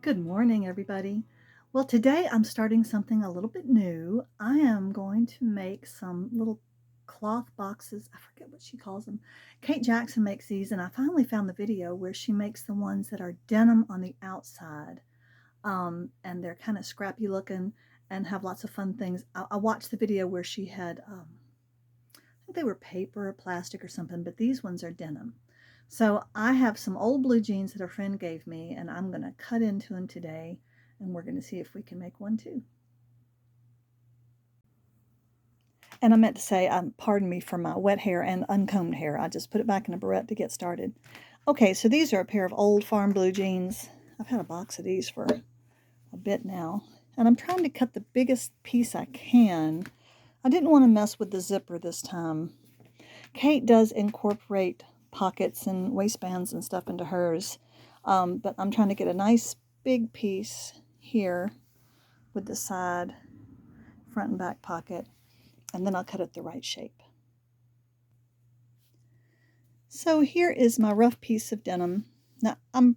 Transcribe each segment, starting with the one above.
Good morning, everybody. Well, today I'm starting something a little bit new. I am going to make some little cloth boxes. I forget what she calls them. Kate Jackson makes these, and I finally found the video where she makes the ones that are denim on the outside. And they're kind of scrappy looking and have lots of fun things. I watched the video where she had, I think they were paper or plastic or something, but these ones are denim. So I have some old blue jeans that a friend gave me, and I'm going to cut into them today, and we're going to see if we can make one too. And I meant to say, pardon me for my wet hair and uncombed hair. I just put it back in a barrette to get started. Okay, so these are a pair of old farm blue jeans. I've had a box of these for a bit now, and I'm trying to cut the biggest piece I can. I didn't want to mess with the zipper this time. Kate does incorporate pockets and waistbands and stuff into hers, but I'm trying to get a nice big piece here with the side, front and back pocket, and then I'll cut it the right shape. So here is my rough piece of denim. Now I'm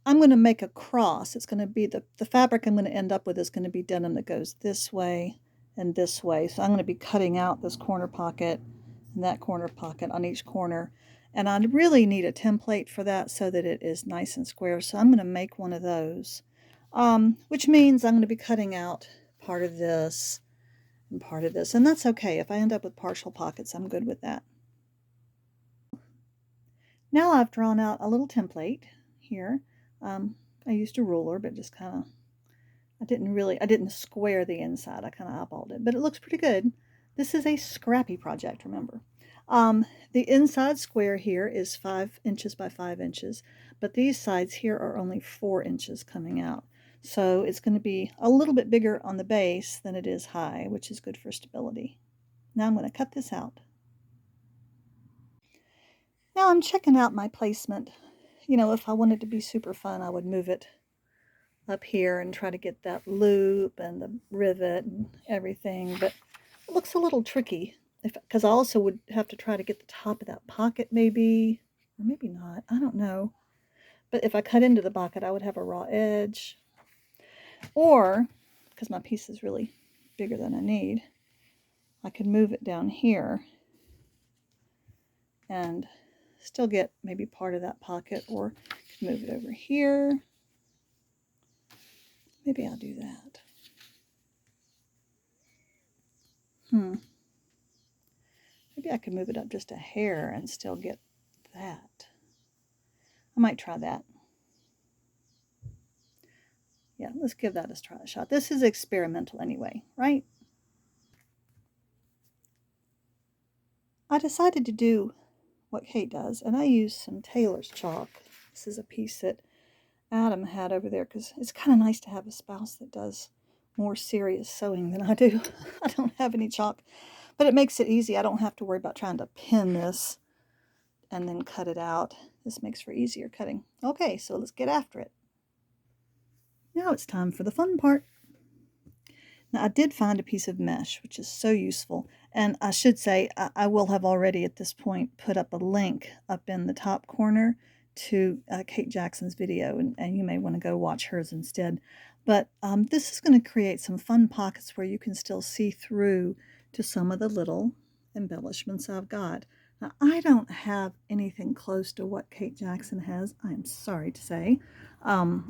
going to make a cross. It's going to be the fabric I'm going to end up with is going to be denim that goes this way and this way. So I'm going to be cutting out this corner pocket and that corner pocket on each corner. And I really need a template for that so that it is nice and square. So I'm going to make one of those, which means I'm going to be cutting out part of this and part of this. And that's okay. If I end up with partial pockets, I'm good with that. Now I've drawn out a little template here. I used a ruler, but just kind of, I didn't square the inside. I kind of eyeballed it, but it looks pretty good. This is a scrappy project, remember. The inside square here is 5 inches by 5 inches, but these sides here are only 4 inches coming out. So it's going to be a little bit bigger on the base than it is high, which is good for stability. Now I'm going to cut this out. Now I'm checking out my placement. You know, if I wanted to be super fun, I would move it up here and try to get that loop and the rivet and everything, but it looks a little tricky because I also would have to try to get the top of that pocket maybe, or maybe not, I don't know. But if I cut into the pocket, I would have a raw edge, or because my piece is really bigger than I need, I could move it down here and still get maybe part of that pocket, or move it over here. Maybe I'll do that. Maybe I could move it up just a hair and still get that. I might try that. Yeah, let's give that a try a shot. This is experimental anyway, right? I decided to do what Kate does, and I used some tailor's chalk. This is a piece that Adam had over there because it's kind of nice to have a spouse that does more serious sewing than I do. I don't have any chalk, but it makes it easy. I don't have to worry about trying to pin this and then cut it out. This makes for easier cutting. Okay, so let's get after it. Now it's time for the fun part. Now I did find a piece of mesh, which is so useful. And I should say, I will have already at this point put up a link up in the top corner to Kate Jackson's video, and you may want to go watch hers instead. But this is going to create some fun pockets where you can still see through to some of the little embellishments I've got. Now, I don't have anything close to what Kate Jackson has, I am sorry to say.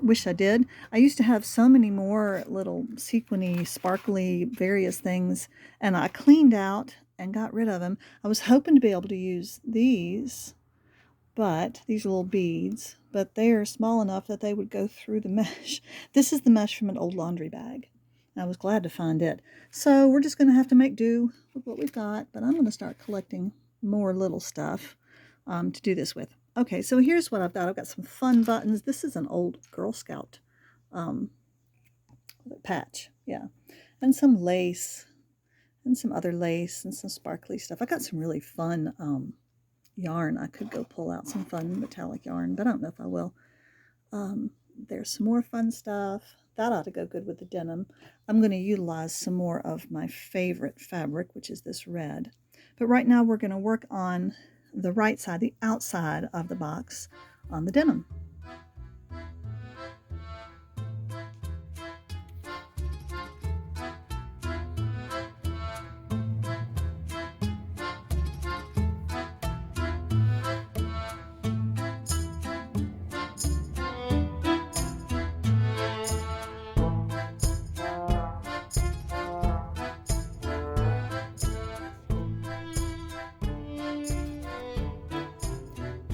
Wish I did. I used to have so many more little sequiny, sparkly, various things, and I cleaned out and got rid of them. I was hoping to be able to use these, but these little beads, but they are small enough that they would go through the mesh. This is the mesh from an old laundry bag. I was glad to find it. So we're just going to have to make do with what we've got, but I'm going to start collecting more little stuff to do this with. Okay, so here's what I've got. I've got some fun buttons. This is an old Girl Scout patch, yeah, and some lace and some other lace and some sparkly stuff. I got some really fun yarn. I could go pull out some fun metallic yarn, but I don't know if I will. There's some more fun stuff. That ought to go good with the denim. I'm going to utilize some more of my favorite fabric, which is this red. But right now we're going to work on the right side, the outside of the box on the denim.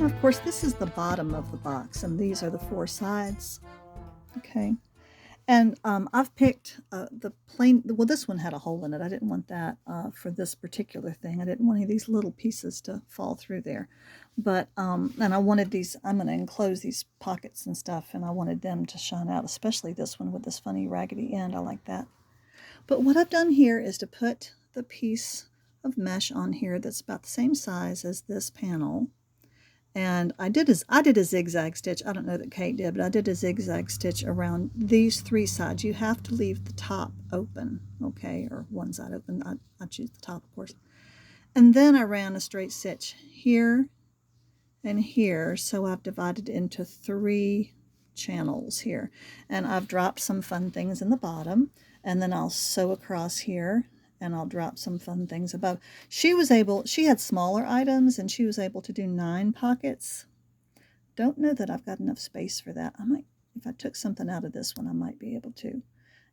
Of course, this is the bottom of the box, and these are the 4 sides. Okay. And I've picked the plain, well, this one had a hole in it. I didn't want that for this particular thing. I didn't want any of these little pieces to fall through there. But, and I wanted these, I'm going to enclose these pockets and stuff, and I wanted them to shine out, especially this one with this funny raggedy end. I like that. But what I've done here is to put the piece of mesh on here that's about the same size as this panel. And I did a zigzag stitch. I don't know that Kate did, but I did a zigzag stitch around these 3 sides. You have to leave the top open, okay, or one side open. I choose the top, of course. And then I ran a straight stitch here and here, so I've divided into 3 channels here. And I've dropped some fun things in the bottom, and then I'll sew across here, and I'll drop some fun things above. She had smaller items, and she was able to do 9 pockets. Don't know that I've got enough space for that. I might, if I took something out of this one, I might be able to.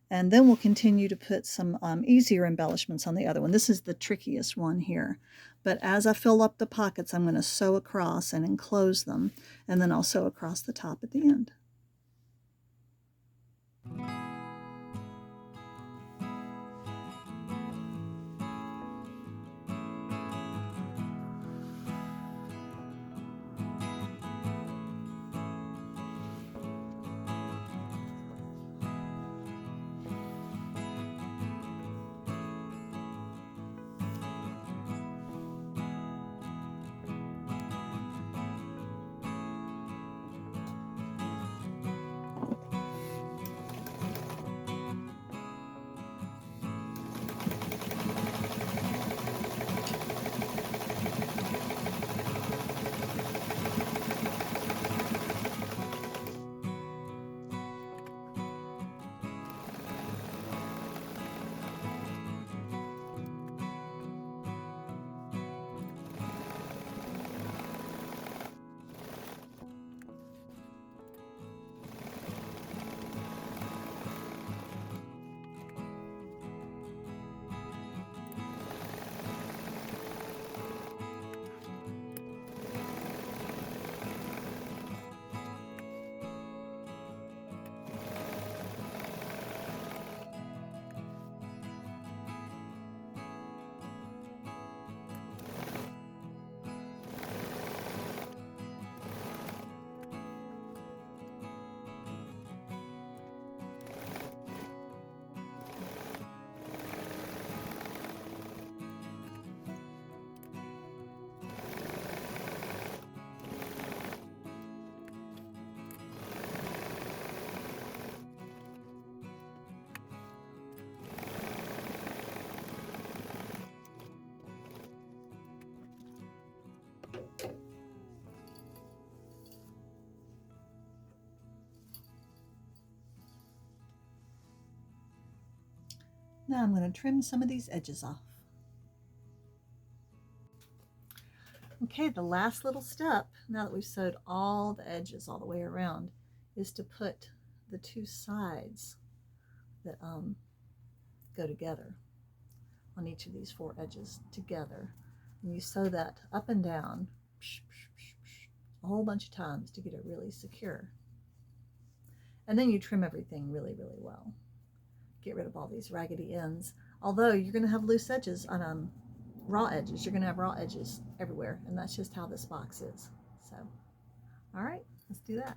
And then we'll continue to put some easier embellishments on the other one. This is the trickiest one here. But as I fill up the pockets, I'm going to sew across and enclose them, and then I'll sew across the top at the end. Now I'm going to trim some of these edges off. Okay, the last little step, now that we've sewed all the edges all the way around, is to put the 2 sides that go together on each of these 4 edges together. And you sew that up and down a whole bunch of times to get it really secure. And then you trim everything really, really well. Get rid of all these raggedy ends. Although you're going to have loose edges on raw edges. You're going to have raw edges everywhere, and that's just how this box is. So, all right, let's do that.